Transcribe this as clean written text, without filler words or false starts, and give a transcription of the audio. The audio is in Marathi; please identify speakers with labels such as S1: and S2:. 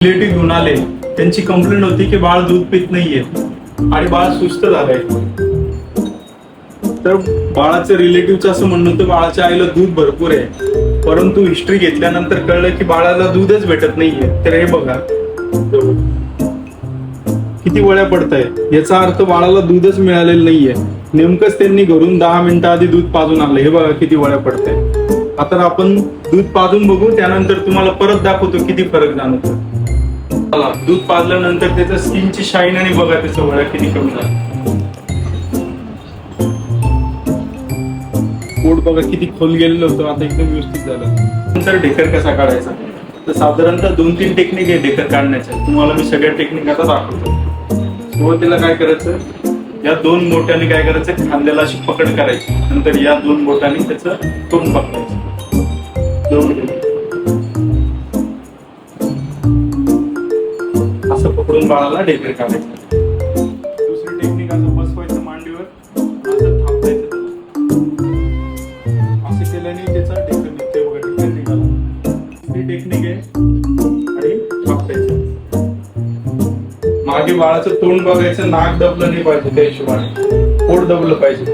S1: रिलेटिव्ह घेऊन आले, त्यांची कंप्लेंट होती की बाळ दूध पित नाहीये आणि बाळ सुस्त झालंय. तर बाळाचं रिलेटिव्हचं असं म्हणणं होतं बाळाच्या आईला दूध भरपूर आहे, परंतु हिस्ट्री घेतल्यानंतर कळलं की बाळाला दूधच भेटत नाहीये. तर हे बघा किती वळ्या पडताय, याचा अर्थ बाळाला दूधच मिळालेलं नाहीये. नेमकंच त्यांनी घरून 10 मिनिटं आधी दूध पाजून आणलं. हे बघा किती वळ्या पडताय. आता आपण दूध पाजून बघू, त्यानंतर तुम्हाला परत दाखवतो किती फरक जाणवतो. दूध पाजल्यानंतर त्याचं स्किनची शाईन आणि बघा त्याचं वळ्या किती कमी झालं. पोट बघा किती खोल गेलेलं होतं, आता एकदम व्यवस्थित झालं. नंतर ढेकर कसा काढायचा, तर साधारणतः 2-3 टेक्निक आहे ढेकर काढण्याच्या. तुम्हाला मी सगळ्या टेक्निक आता दाखवतो. सुरुवातीला काय करायचं, या 2 बोटांनी काय करायचं, खांद्याला अशी पकड करायची. नंतर या 2 बोटांनी त्याचं तोंड पकडायचं. असं पकडून बाळाला ढेकर काढायचं. दुसरी टेक्निक असं बसवायचं मांडीवर, असं थांबायचं त्याला. असं केल्याने त्याचा ढेकर निघते बघा, ढेकर निघाला. ही टेक्निक आहे आणि थांबायचं. मागे बाळाचं तोंड बघायचं, नाक दबलं नाही पाहिजे, त्या हिशोबाने पोट दबलं पाहिजे.